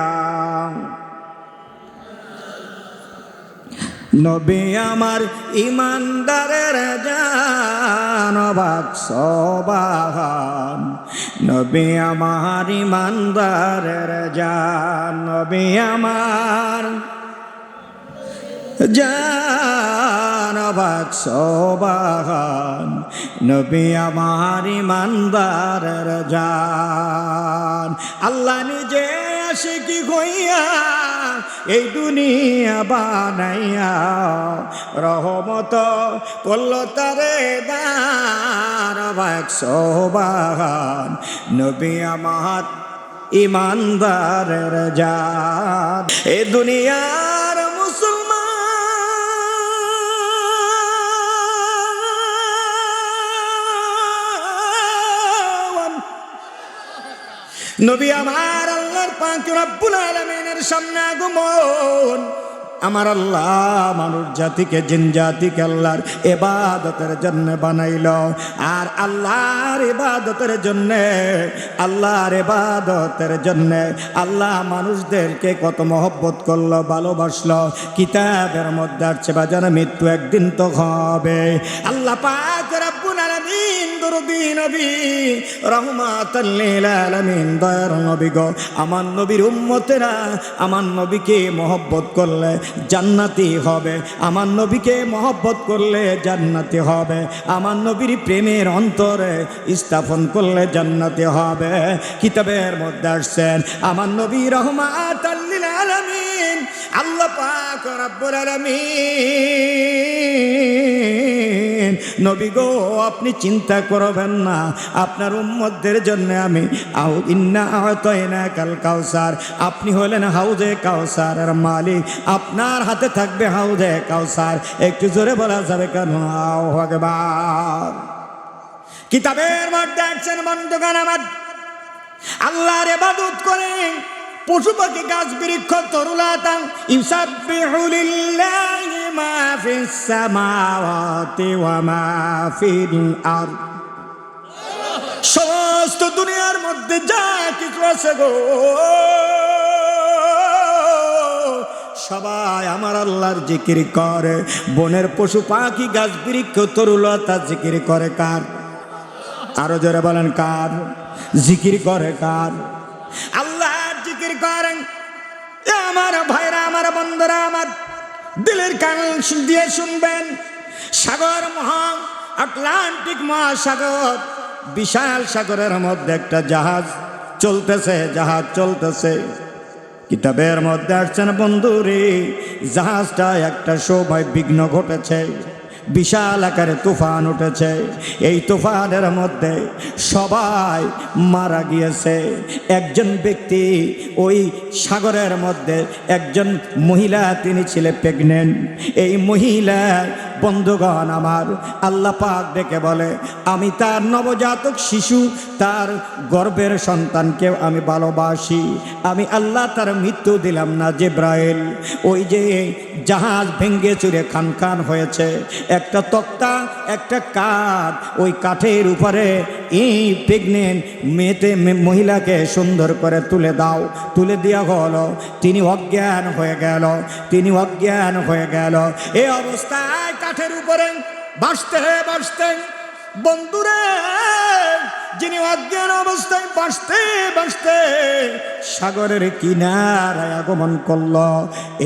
Speaker 1: নবী আমার ইমানদারের জান বাক্সবাহান। নবী আমার ইমানদারের জান, নবী আমার জান বাক্সবাহান। নবী আমার ইমানদারের জান। আল্লাহ নিজে আশিকি হইয়া এই দুনিয়া বানাইয়া রহমত করল তারে দার বাক্সবাহান। নবী আমার ইমানদারের জান। এই দুনিয়ার নবী আমার আল্লাহর পাক রব্বুল আলামিনের সামনে আগমন। আমার আল্লাহ মানুষ জাতিকে, জিন জাতিকে আল্লাহর ইবাদতের জন্য বানাইল। আর আল্লাহর ইবাদতের জন্য, আল্লাহর ইবাদতের জন্য আল্লাহ মানুষদেরকে কত মহব্বত করলো, ভালোবাসলো। কিতাবের মধ্যে আছে বাজার মৃত্যু একদিন তো হবে। আল্লাহ পাক রব্বুল আলামিন দরুদি নবী রহমাতাল লিল আলামিন, দয়ার নবী গো, আমার নবীর উম্মতেরা আমার নবীকে মহব্বত করলে জান্নাতি হবে। আমার নবীকে মহব্বত করলে জান্নাতি হবে। আমার নবীর প্রেমের অন্তরে স্থাপন করলে জান্নাতি হবে। কিতাবের মধ্যে আসছেন আমার নবী রহমাতাল লিল আলামিন, আল্লাহ পাক রব্বুল আলামিন। নবী গো, আপনি চিন্তা করবেন না, আপনার উম্মতদের জন্য আমি ইন্না আ'তাইনাকাল কাউসার। আপনি হলেন হাউজে কাউসারের মালিক, আপনার হাতে থাকবে হাউজে কাউসার। একটু জোরে বলা যাবে কেন? আল্লাহু আকবার। কিতাবের মধ্যে আছেন বন্ধুগণ আমার, আল্লাহর ইবাদত করেন, পশু পাখি গাছ বৃক্ষ তরুলাতাং ইউসাব্বিহু লিল্লাহি মা ফিস সামাওয়াতি ওয়া মা ফিল আরদ। সমস্ত দুনিয়ার মধ্যে যা কিছু আছে গো, সবাই আমার আল্লাহর জিকির করে। বনের পশু পাখি গাছ বৃক্ষ তরুলতা জিকির করে কার? আরো জোরে বলেন কার? জিকির করে কার? আল্লাহর জিকির করেন। আমার ভাইরা, আমার বন্ধুরা, আমার দিলের কান দিয়ে শুনবেন। সাগর মহা আটলান্টিক মহাসাগর, বিশাল সাগরের মধ্যে একটা জাহাজ চলতেছে, জাহাজ চলতেছে। কিতাবের মধ্যে আসছেন বন্ধুরে, জাহাজটা একটা সময় বিঘ্ন ঘটেছে। বিশাল আকারে তুফান উঠেছে। এই তুফানের মধ্যে সবাই মারা গিয়েছে। একজন ব্যক্তি ওই সাগরের মধ্যে, একজন মহিলা, তিনি ছিলেন প্রেগনেন্ট। এই মহিলা বন্ধুগণ আমার, আল্লাহ পাক ডেকে বলে, আমি তার নবজাতক শিশু, তার গর্ভের সন্তানকে আমি ভালোবাসি। আমি আল্লাহ তার মৃত্যু দিলাম না। জিব্রাইল, ওই যে জাহাজ ভেঙ্গে চুরে খান খান হয়েছে, একটা তক্তা, একটা কাঠ, ওই কাঠের উপরে এই প্রেগনেন্ট মহিলাকে সুন্দর করে তুলে দাও। তুলে দেওয়া হলো। তিনি অজ্ঞান হয়ে গেল, তিনি অজ্ঞান হয়ে গেল। এই অবস্থায় কাঠের উপরে ভাসতে ভাসতে, বন্ধুরে, যিনি অজ্ঞান অবস্থায় ভাসতে ভাসতে সাগরের কিনারায় আগমন করল,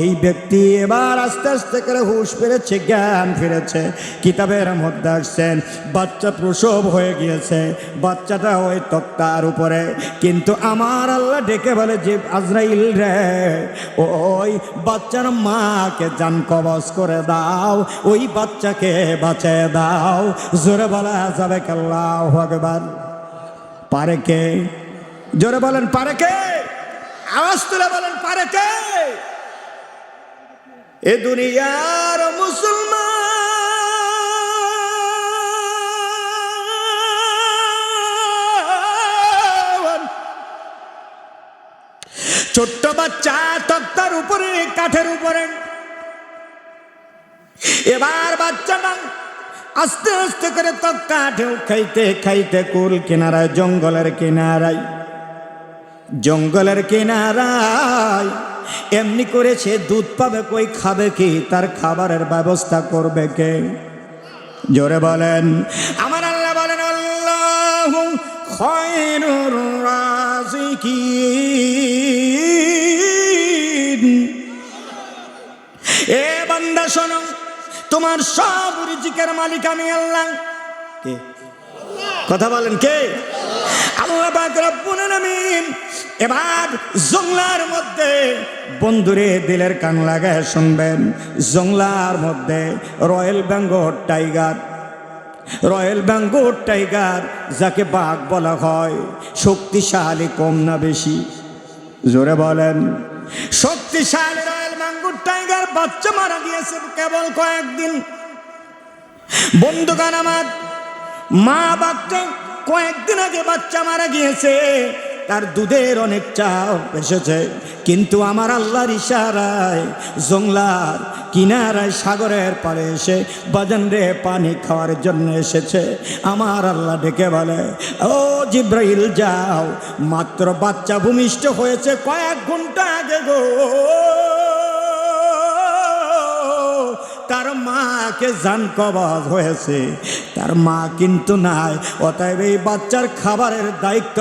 Speaker 1: এই ব্যক্তি এবার আস্তে আস্তে করে হুঁশ ফিরেছে, জ্ঞান ফিরেছে। কিতাবের মধ্যে আসছেন বাচ্চা প্রসব হয়ে গিয়েছে, বাচ্চাটা ওই তক্তার উপরে। কিন্তু আমার আল্লাহ ডেকে বলে যে, আজরাইল রে, ওই বাচ্চার মাকে জান কবজ করে দাও, ওই বাচ্চাকে বাঁচিয়ে দাও। জোরে বলা যাবে আল্লাহু আকবার। পারে কে? জোরে বলেন, পারে কে? আওয়াজ তুলে বলেন, পারে কে? এ দুনিয়ার মুসলমান, ছোট্ট বাচ্চা তক্তার উপরে, কাঠের উপরে। এবার বাচ্চাটা আস্তে আস্তে করে তক্তা ঢেউ খাইতে খাইতে কুল কিনারায়, জঙ্গলের কিনারায়, জঙ্গলের কিনারায় এমনি করে সে দুধ পাবে কই, খাবে কি? তার খাবারের ব্যবস্থা করবে কে? জোরে বলেন। আমার আল্লাহ বলেন, আল্লাহু খায়রুর রাযিকিন। এ বান্দা শোনো, তোমার সব রিজিকের মালিক আমি আল্লাহ। কে? কথা বলেন, কে? আল্লাহ পাক রব্বুল আলামিন। এবার জংলার মধ্যে, বন্ধুরে দিলের কান লাগায় শুনবেন, জংলার মধ্যে royal Bengal tiger, royal Bengal tiger যাকে বাঘ বলা হয়, শক্তিশালী কম না বেশি? জোরে বলেন। শক্তিশালী রয়্যাল বেঙ্গল টাইগার বাচ্চা মারা গিয়েছে কেবল কয়েকদিন। বন্ধুগণ আমার, মা বাচ্চা কয়েকদিন আগে বাচ্চা মারা গিয়েছে, তার দুধের অনেক চাপ এসেছে। কিন্তু আমার আল্লাহর ইশারায় জংলার কিনারায়, সাগরের পাড়ে এসে বাজান রে পানি খাওয়ার জন্য এসেছে। আমার আল্লাহ ডেকে বলে, ও জিব্রাইল যাও, মাত্র বাচ্চা ভূমিষ্ঠ হয়েছে কয়েক ঘন্টা আগে গো, তার মাকে জান কবজ হয়েছে, তার মা কিন্তু নাই। অতএব এই বাচ্চার খাবারের দায়িত্ব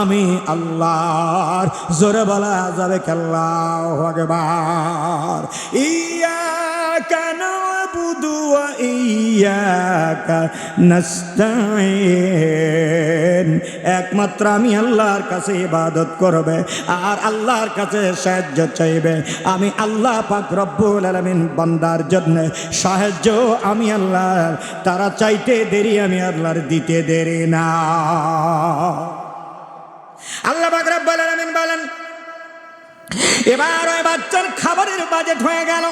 Speaker 1: আমি আল্লাহর। জোরে বলা যাবে আল্লাহু আকবার। ইয়াকা নাবুদু ওয়া ইয়াকা নাস্তাইন। একমাত্র আমি আল্লাহর কাছে ইবাদত করবে আর আল্লাহর কাছে সাহায্য চাইবে। আমি আল্লাহ পাক রব্বুল আলামিন বান্দার জন্য সাহায্য আমি আল্লাহর, তারা চাইতে দেরি, আমি আল্লাহর দিতে দেরি না। আল্লাহ পাক রব্বুল আলামিন বলেন, এবার ওই বাচ্চার খাবারের বাজেট হয়ে গেল।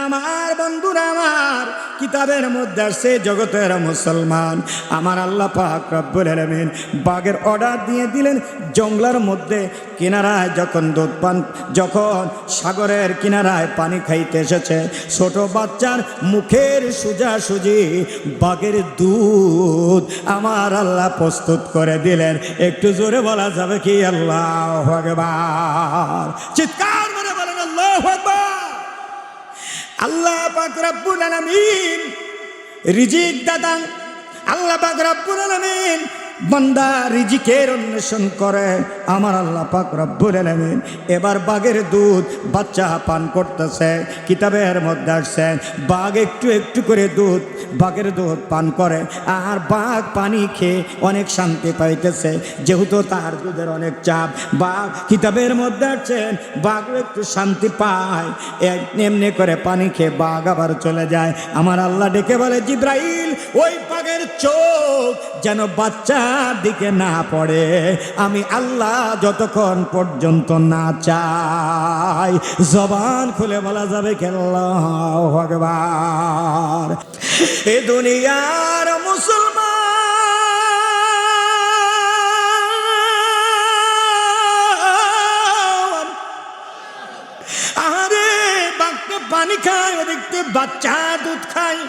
Speaker 1: আমার বন্ধুরা আমার, কিতাবের মধ্যে আসছে জগতের মুসলমান, আমার আল্লাহ পাক রব্বুল আলামিন বাঘের অর্ডার দিয়ে দিলেন। জঙ্গলের মধ্যে কিনারায় যখন দুধ পান, যখন সাগরের কিনারায় পানি খাইতে এসেছে, ছোট বাচ্চার মুখের সোজাসুজি বাঘের দুধ আমার আল্লাহ প্রস্তুত করে দিলেন। একটু জোরে বলা যাবে কি আল্লাহু আকবার? চিৎকার করে বলেন আল্লাহু আকবার। আল্লাহ পাক রব্বুল আলামিন রিজিক দাতা, আল্লাহ পাক রব্বুল আলামিন বান্দা রিজিকের অন্বেষণ করে আমার আল্লাহ পাক রব্বুল আলামিন এবার বাঘের দুধ বাচ্চা পান করতেছে। কিতাবের মধ্যে আসছে বাঘ একটু একটু করে বাঘের দুধ পান করে, আর বাঘ পানি খেয়ে অনেক শান্তি পাইতেছে, যেহেতু তার দুধের অনেক চাপ। বাঘ কিতাবের মধ্যে আসছেন বাঘ একটু শান্তি পায়, এমনি করে পানি খেয়ে বাঘ আবার চলে যায়। আমার আল্লাহ ডেকে বলে, জিব্রাইল ওই বাঘের চোখ যেন বাচ্চার দিকে না পড়ে, আমি আল্লাহ যতক্ষণ পর্যন্ত না চাই। জবান খুলে বলা যাবে কি আল্লাহু আকবার। এ দুনিয়ার মুসলমান আরে বাঘটা পানি খায়, ওদিকে বাচ্চা দুধ খায়।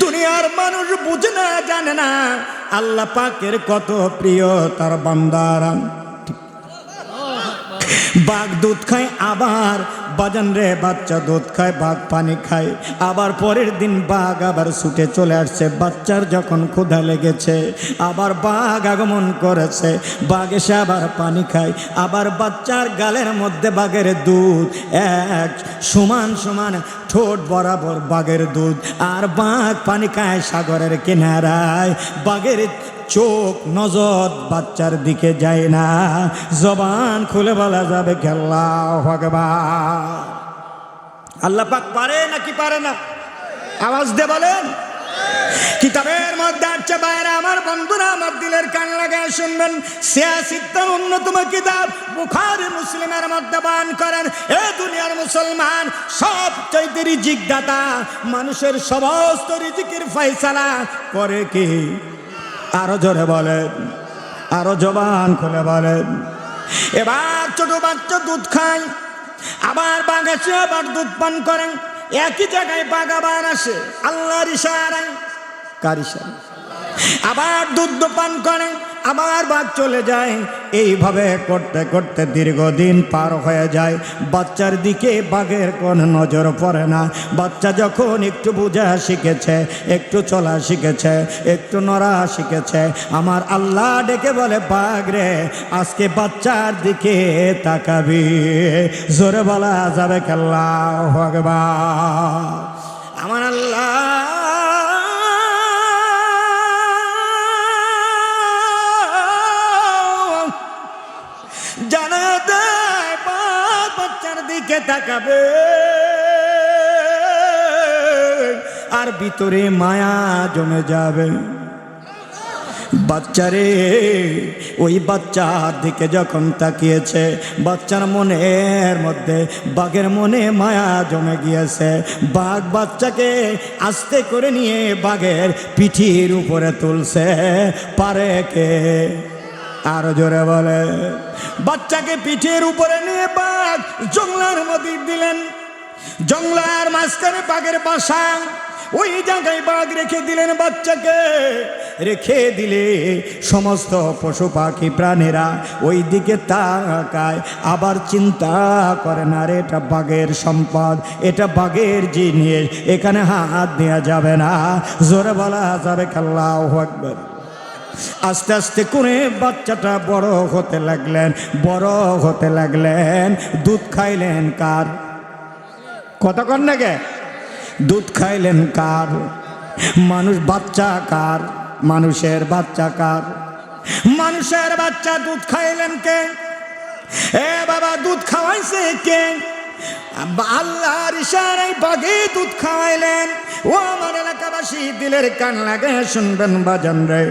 Speaker 1: দুনিয়ার মানুষ বুঝে না, জানে না আল্লাহ পাকের কত প্রিয় তার বান্দারা। বাঘ দুধ খায়, আবার বাজান রে বাচ্চা দুধ খায়, বাঘ পানি খায়। আবার পরের দিন বাঘ আবার ছুটে চলে আসছে, বাচ্চার যখন ক্ষুধা লেগেছে আবার বাঘ আগমন করেছে, বাঘ এসে আবার পানি খায়। আবার বাচ্চার গালের মধ্যে বাঘের দুধ, এক সমান সমান ঠোঁট বরাবর বাঘের দুধ, আর বাঘ পানি খায় সাগরের কিনারায়। বাঘের চোখ নজর বাচ্চার দিকে যায় না। জবান খুলে বলা যাবে কি আল্লাহু আকবার। আল্লাহ পাক পারে নাকি পারে না? আওয়াজ দিয়ে বলেন। কিতাবের মধ্যে আছে বাইরে আমার বন্ধুরা, আমার দিলের কান লাগায় শুনবেন, সিয়াসিত্তার অন্যতম কিতাব বুখারী মুসলিমের মধ্যে বয়ান করেন, এ দুনিয়ার মুসলমান সবচাইতে রিজিক দাতা, মানুষের সমস্ত রিজিকের ফয়সালা করে কি? আরো জোরে বলেন, আরো জবান খুলে বলেন। এবার ছোট বাচ্চা দুধ খায়, আবার বাঘ আসে আবার দুধ পান করেন। একই জায়গায় বাঘ আবার আসে আল্লাহর ইশারায়। কার ইশারায়? আবার দুধ পান করেন, আবার বাঘ চলে যায়। এইভাবে করতে করতে দীর্ঘদিন পার হয়ে যায়, বাচ্চার দিকে বাঘের কোন নজর পড়ে না। বাচ্চা যখন একটু বোঝা শিখেছে, একটু চলা শিখেছে, একটু নড়া শিখেছে, আমার আল্লাহ ডেকে বলে, বাঘ রে আজকে বাচ্চার দিকে তাকাবি। জোরে বলা যাবে কি আল্লাহু আকবার। আমার আল্লাহ জানা দেয় বাচ্চার দিকে তাকাবে, আর ভিতরে মায়া জমে যাবে। বাচ্চারে ওই বাচ্চার দিকে যখন তাকিয়েছে, বাচ্চার মনের মধ্যে বাঘের মনে মায়া জমে গিয়েছে। বাঘ বাচ্চাকে আস্তে করে নিয়ে বাঘের পিঠির উপরে তুলছে। পারে কে? আরো জোরে বলে। বাচ্চাকে পিঠের উপরে নিয়ে বাঘ জঙ্গলার মধ্যে দিলেন। জঙ্গলার মাঝখানে বাঘের বাসা, ওই জায়গায় বাঘ রেখে দিলেন বাচ্চাকে। রেখে দিলে সমস্ত পশু পাখি প্রাণীরা ওই দিকে তাকায়, আবার চিন্তা করে না রে এটা বাঘের সম্পদ, এটা বাঘের জিনিস, এখানে হাত দেওয়া যাবে না। জোরে বলা যাবে কি আল্লাহু আকবার। আস্তে আস্তে করে বাচ্চাটা বড় হতে লাগলেন, বড় হতে লাগলেন। দুধ খাইলেন কার? কথা কন না কে? দুধ খাইলেন কার? মানুষ বাচ্চা কার? মানুষের বাচ্চা কার? মানুষের বাচ্চা দুধ খাইলেন কে? এ বাবা দুধ খাওয়াইছে কে? আল্লাহর ইশারায় বাঘে দুধ খাওয়াইলেন। ও আমার এলাকাবাসী দিলের কান লাগায় শুনবেন বাজান রে,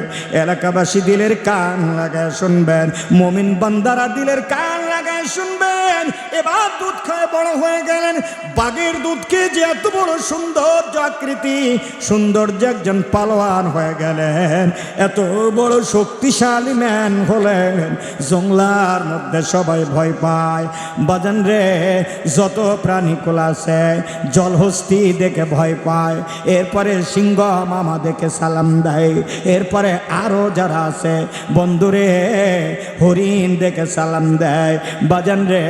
Speaker 1: এলাকাবাসী দিলের কান লাগায় শুনবেন, মুমিন বান্দারা দিলের কান লাগায় শুনবেন। এবার দুধ খায় বড় হয়ে গেলেন। বাঘের দুধকে যে এত বড় সৌন্দর্য আকৃতি, সৌন্দর্য একজন পালোয়ান হয়ে গেলেন, এত বড় শক্তিশালী ম্যান হলেন, জঙ্গলার মধ্যে সবাই ভয় পায়। বাজান রে যত প্রাণীকুল আছে জলহস্তি দেখে ভয় পায়, এরপরে সিংহ মামা দেখে সালাম দেয়, এরপরে আরো যারা আছে বন্ধুরে হরিণ দেখে সালাম দেয়, বাজান রে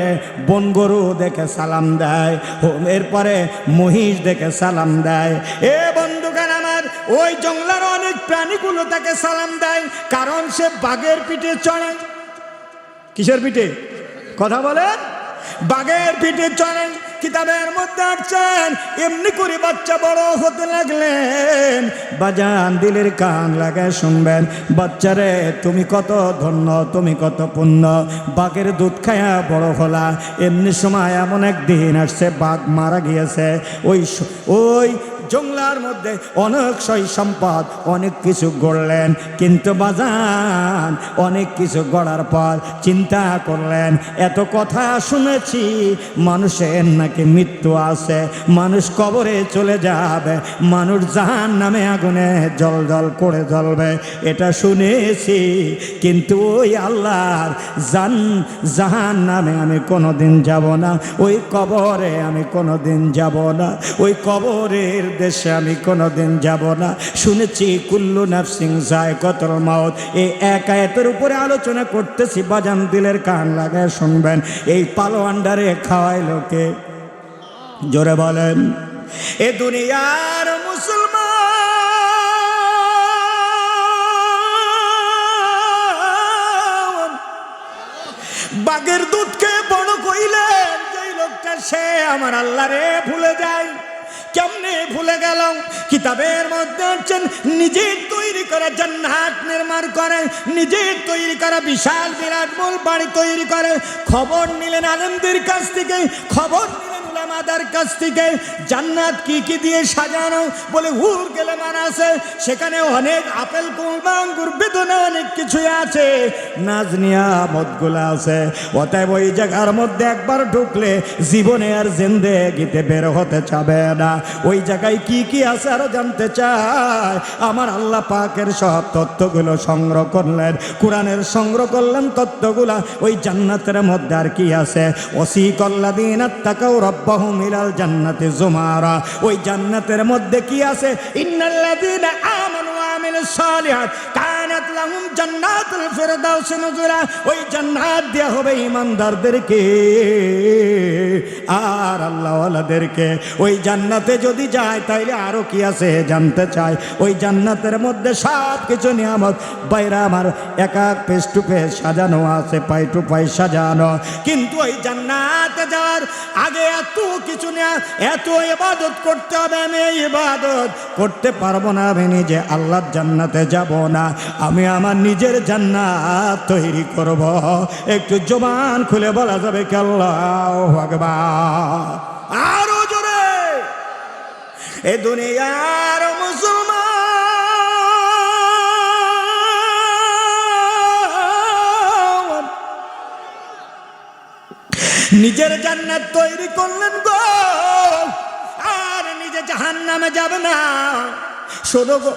Speaker 1: বন গরু দেখে সালাম দেয়, এরপরে মহিষ দেখে সালাম দেয়। এ বন্ধুগান আমার, ওই জঙ্গলার অনেক প্রাণীগুলো তাকে সালাম দেয়, কারণ সে বাঘের পিঠে চড়ে। কিসের পিঠে? কথা বলেন। বাঘের পিঠে চড়েন। কিতাবের মধ্যে আসছেন এমনি করে বাচ্চা বড় হতে লাগলেন। বাজান দিলের কান লাগায় শুনবেন, বাচ্চারে তুমি কত ধন্য, তুমি কত পুণ্য, বাঘের দুধ খায়া বড় হলা। এমনি সময় এমন একদিন আসছে বাঘ মারা গিয়েছে। ওই জঙ্গলার মধ্যে অনেক সই সম্পদ, অনেক কিছু গড়লেন, কিন্তু বাজান অনেক কিছু গড়ার পর চিন্তা করলেন, এত কথা শুনেছি মানুষের নাকি মৃত্যু আছে, মানুষ কবরে চলে যাবে, মানুষ জাহান্নামে আগুনে জল জল করে জ্বলবে, এটা শুনেছি, কিন্তু ওই আল্লাহর জাহান্নামে আমি কোনোদিন যাব না, ওই কবরে আমি কোনোদিন যাব না, ওই কবরের দেশে আমি কোনোদিন যাব না। শুনেছি কুল্লু নাফসিন যায়কাতুল মাউত, এই এক আয়াতের উপরে আলোচনা করতেছি। বাজান দিলের কান লাগায় শুনবেন, এই পালোয়ান্ডারে খাওয়াইলো কে? জোরে বলেন। এ দুনিয়ার মুসলমান বাঘের দুধকে বড় কইলেন, যেই লোকটা সে আমার আল্লাহ রে ভুলে যায়। কেমনে ভুলে গেল? কিতাবের মধ্যে আছেন নিজে তৈরি করা জান্নাত নির্মাণ করে, নিজে তৈরি করা বিশাল বিরাট মূল বাড়ি তৈরি করে। খবর নিলেন আলেমদের কাছ থেকে, খবর নিলেন উলামাদের কাছ থেকে, জান্নাত কি কি দিয়ে সাজানো, বলে হুর গেলে মান আছে, সেখানে অনেক আপেল কুলবা আঙ্গুর বেদনা অনেক কিছুই আছে, নাজ নিয়ামতগুলো আছে। অতএব ওই জায়গার মধ্যে একবার ঢুকলে জীবনে আর জিন্দেগিতে বের হতে চাবে না। ওই জায়গায় কি কি আছে আরো জানতে চায়, আমার আল্লাহ পাকের সব তত্ত্বগুলো সংগ্রহ করলেন, কোরআনের সংগ্রহ করলেন তত্ত্বগুলা। ওই জান্নাতের মধ্যে আর কি আছে? ওয়াসিকাল্লাযীনা তাকাউ রাব্বাহুম ইলাল জান্নাতি যুমারা। ওই জান্নাতের মধ্যে কি আছে? ইন্নাল্লাযীনা আমানু ওয়া আমিলুস সালিহাত কানাত লাহুম জান্নাতুল ফিরদাউস নুজুলা। ওই জান্নাত দেয়া হবে ঈমানদারদেরকে আর আল্লাহওয়ালাদেরকে। ওই জান্নাতে যদি যায় তাইলে আরো কি আছে জানতে চাই। ওই জান্নাতের মধ্যে সব কিছু নিয়ামত বাইরে আমার এক এক পেস টু পেস সাজানো আছে, পাই টু পাই সাজানো। কিন্তু ওই জান্নাতে যাওয়ার আগে এত কিছু না, এত ইবাদত করতে হবে। আমি ইবাদত করতে পারবো না, আমি নিজে আল্লাহর জান্নাতে যাব না, আমি আমার নিজের জান্নাত তৈরি করব। একটু জবান খুলে বলা যাবে কি আল্লাহু আকবার? আরো জোরে। এ দুনিয়ার মুসলমান নিজের জান্নাত তৈরি করলেন গো, আর নিজে জাহান্নামে যাবে না। শোনো গো,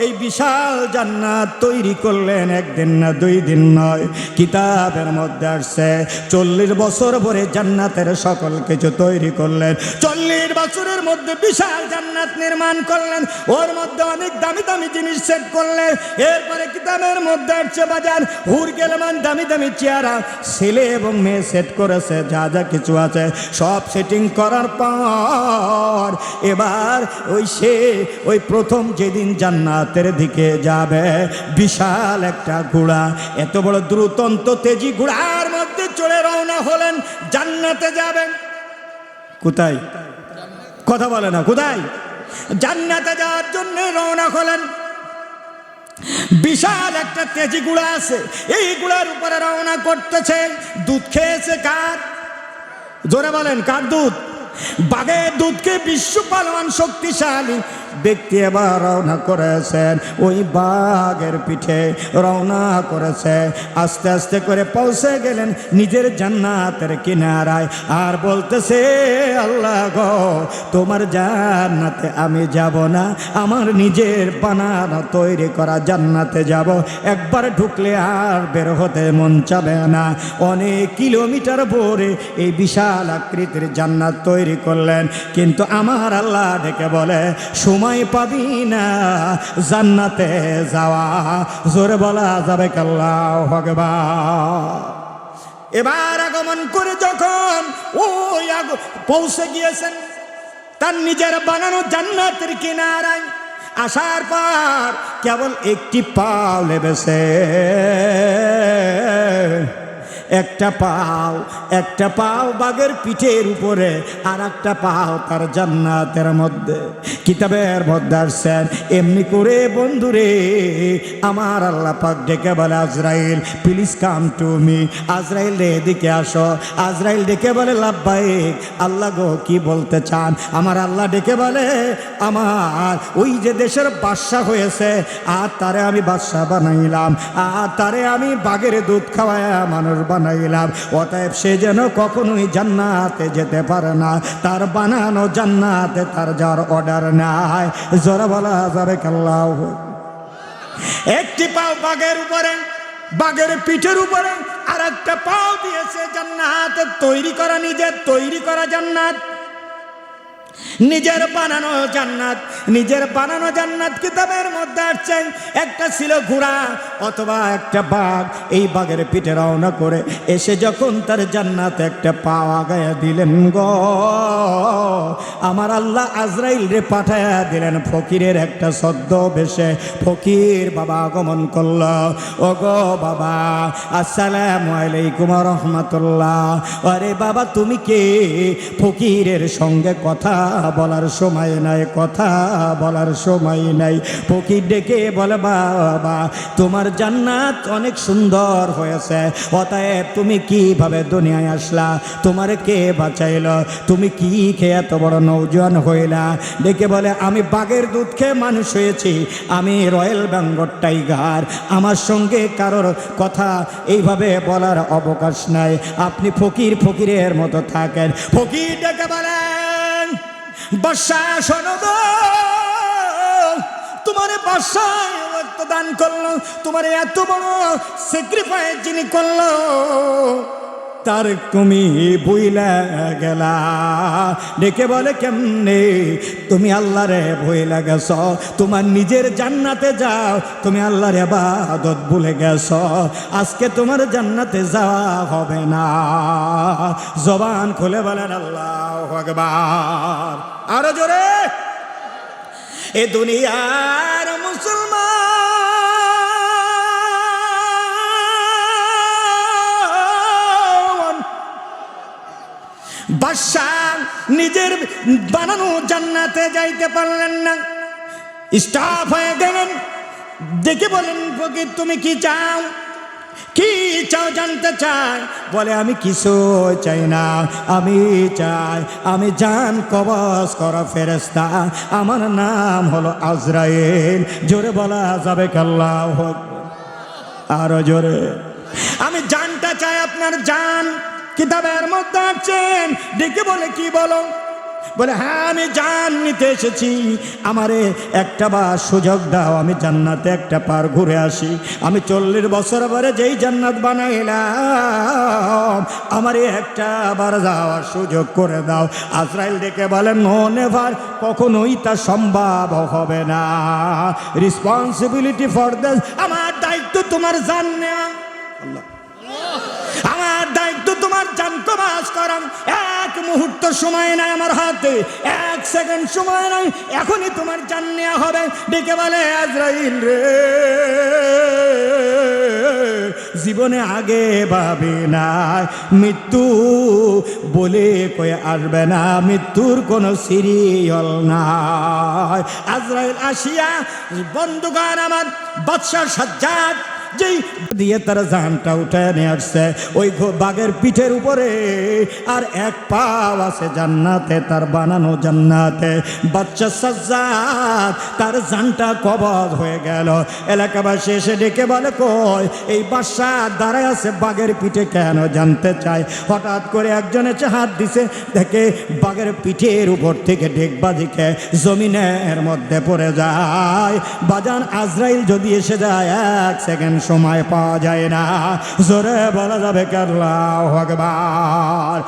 Speaker 1: এই বিশাল জান্নাত তৈরি করলেন একদিন না, দুই দিন নয়। কিতাবের মধ্যে আসছে 40 বছর পরে জান্নাতের সকল কিছু তৈরি করলেন। 40 বছরের মধ্যে বিশাল জান্নাত নির্মাণ করলেন, ওর মধ্যে অনেক দামি দামি জিনিস সেট করলেন। এরপরে কিতাবের মধ্যে আসছে বাজার হুর গেলেমান দামি দামি চেহারা ছেলে এবং মেয়ে সেট করেছে, যা যা কিছু আছে সব সেটিং করার পর এবার ওই প্রথম যেদিন জান্নাত দিকে যাবে, বিশাল একটা ঘোড়া, এত বড় দ্রুতন্ত তেজি ঘোড়ার মধ্যে চড়ে রওনা হলেন, জান্নাতে যাবেন। কোথায়? কথা বলে না, কোথায়? জান্নাতে যাওয়ার জন্য রওনা হলেন। বিশাল একটা তেজি ঘোড়া আছে, এই ঘোড়ার উপরে রওনা করতেছে। দুধ খেয়েছে কার? জোরে বলেন, কার দুধ? বাঘের দুধকে বিশ্ব পালোয়ান শক্তিশালী ব্যক্তি এবার রওনা করেছেন ওই বাঘের পিঠে রওনা করেছে। আস্তে আস্তে করে পৌঁছে গেলেন নিজের জান্নাতের কিনারায়, আর বলতেছে আল্লাহ গো তোমার জান্নাতে আমি যাব না, আমার নিজের বানানো তৈরি করা জান্নাতে যাব। একবার ঢুকলে আর বের হতে মন চাবে না। অনেক কিলোমিটার ভরে এই বিশাল আকৃতির জান্নাত তৈরি করলেন, কিন্তু আমার আল্লাহ ডেকে বলে সময় পাবি না জান্নাতে যাওয়া। জোরে বলা যাবে আল্লাহু আকবার। এবার আগমন করে যখন ওই পৌঁছে গিয়েছেন তার নিজের বানানো জান্নাতের কিনারায়, আসার পর কেবল একটি পাও লেবেছে, একটা পাও বাঘের পিঠের উপরে, আর একটা পাও তার জান্নাতের মধ্যে। কিতাবের মধ্যে আসছেন এমনি করে বন্ধুরে আমার আল্লাহ পাক ডেকে বলে আজরাইল প্লিজ কাম টু মি। আজরাইল রে এদিকে আসো। আজরাইল ডেকে বলে লাব্বাইক। আল্লাহ গো কি বলতে চান? আমার আল্লাহ ডেকে বলে আমার ওই যে দেশের বাদশা হয়েছে আর তারে আমি বাদশা বানাইলাম, আর তারে আমি বাঘের দুধ খাওয়ায় মানুষ বানাইলাম, অতএব সে যেন কখনোই জান্নাতে যেতে পারে না, তার বানানো জান্নাতে তার যাওয়ার অর্ডার নাই। জোরে বলা যাবে আল্লাহু। একটি পাও বাঘের উপরে, বাঘের পিঠের উপরে, আর একটা পাও দিয়েছে জান্নাতে তৈরি করা, নিজের তৈরি করা জান্নাত, নিজের বানানো জান্নাত, নিজের বানানো জান্নাত। কিতাবের মধ্যে আসছেন একটা ছিল ঘোড়া অথবা একটা বাঘ। এই বাঘের পিঠে রওনা করে এসে যখন তার জান্নাতে একটা পা আগায়া দিলেন গো, আমার আল্লাহ আজরাইল রে পাঠায়া দিলেন ফকিরের একটা ছদ্মবেশে। ফকির বাবা আগমন করল। ও গো বাবা আসসালামু আলাইকুম ওয়া রাহমাতুল্লাহ। আরে বাবা তুমি কে? ফকিরের সঙ্গে কথা বলার সময় নাই, কথা বলার সময় নাই। ফকির ডেকে বলে বাবা তোমার জান্নাত অনেক সুন্দর হয়েছে, অতএব তুমি কিভাবে দুনিয়ায় আসলা? তোমার কে বাঁচাইল? তুমি কি খেয়ে এত বড় নৌজওয়ান হইলা? ডেকে বলে আমি বাঘের দুধ খেয়ে মানুষ হয়েছি, আমি রয়্যাল বেঙ্গল টাইগার, আমার সঙ্গে কারোর কথা এইভাবে বলার অবকাশ নাই। আপনি ফকির ফকিরের মতো থাকেন। ফকির ডেকে বলেন বাদশা শোনো গো, তোমার বাদশায় দান করলো, তোমার এত বড় স্যাক্রিফাইস যিনি করলো তার তুমি ভুইলা গেলা। ডেকে বলে কেমনে? তুমি আল্লাহরে ভুইলা গেছ, তোমার নিজের জান্নাতে যাও, তুমি আল্লাহর ইবাদত ভুলে গেছ, আজকে তোমার জান্নাতে যাওয়া হবে না। জবান খুলে বলেন আল্লাহু আকবার। আরো জোরে। এ দুনিয়ার মুসলমান বাদশা নিজের বানানো জান্নাতে যাইতে পারলেন না, স্টপ হয়ে গেলেন। দেখে বলেন ফকির তুমি কি চাও? কি চাও জানতে চাই? বলে আমি কিছু চাই না, আমি চাই আমি জান কবজ করা ফেরেশতা, আমার নাম হলো আজরাইল। জোরে বলা যাবে আল্লাহু আকবার। আরো জোরে। আমি জানটা চাই, আপনার জান। কিতাবের মধ্যে আছেন ডেকে বলে কি বলো? বলে হ্যাঁ আমি জান নিতে এসেছি, আমারে একটা বার সুযোগ দাও, আমি জান্নাতে একটা পার ঘুরে আসি। আমি 40 বছর পরে যেই জান্নাত বানাইলাম আমারে একটা বার যাওয়ার সুযোগ করে দাও। আজরাইল ডেকে বলেন নো নেভার, কখনোই তা সম্ভব হবে না। রেসপন্সিবিলিটি ফর দিস, আমার দায়িত্ব তোমার জান নেওয়া, আমার দায়িত্ব তোমার জান কবজ করা। এক মুহূর্ত সময় নাই আমার হাতে, এক সেকেন্ড সময় নাই, এখনই তোমার জান নেওয়া হবে। ডেকে বলে আজরাইল রে জীবনে আগে ভাবি না, মৃত্যু বলে কয়ে আসবে না, মৃত্যুর কোনো সিরিয়াল নাই। আজরাইল আসিয়া বন্ধুগণ আমার বাদশা সাজ্জাদ যেই দিয়ে তার জানটা উঠে নিয়ে আসছে ওই বাঘের পিঠের উপরে আর এক পাও আছে জান্নাতে, তার বানানো জান্নাতে। বাচ্চা সাজ্জাদ তার জানটা কবজ হয়ে গেল। এলাকাবাসী এসে ডেকে বলে, কই এই বাদশা দাঁড়ায় আছে বাঘের পিঠে কেন জানতে চায়। হঠাৎ করে একজন এসে হাত দিছে, দেখে বাঘের পিঠের উপর থেকে ডেকবাজিকে জমিনের মধ্যে পড়ে যায়। বাজান আজরাইল যদি এসে যায় 1 সেকেন্ড সময় পাওয়া যায় না। জোরে বলা যাবে আল্লাহু আকবার।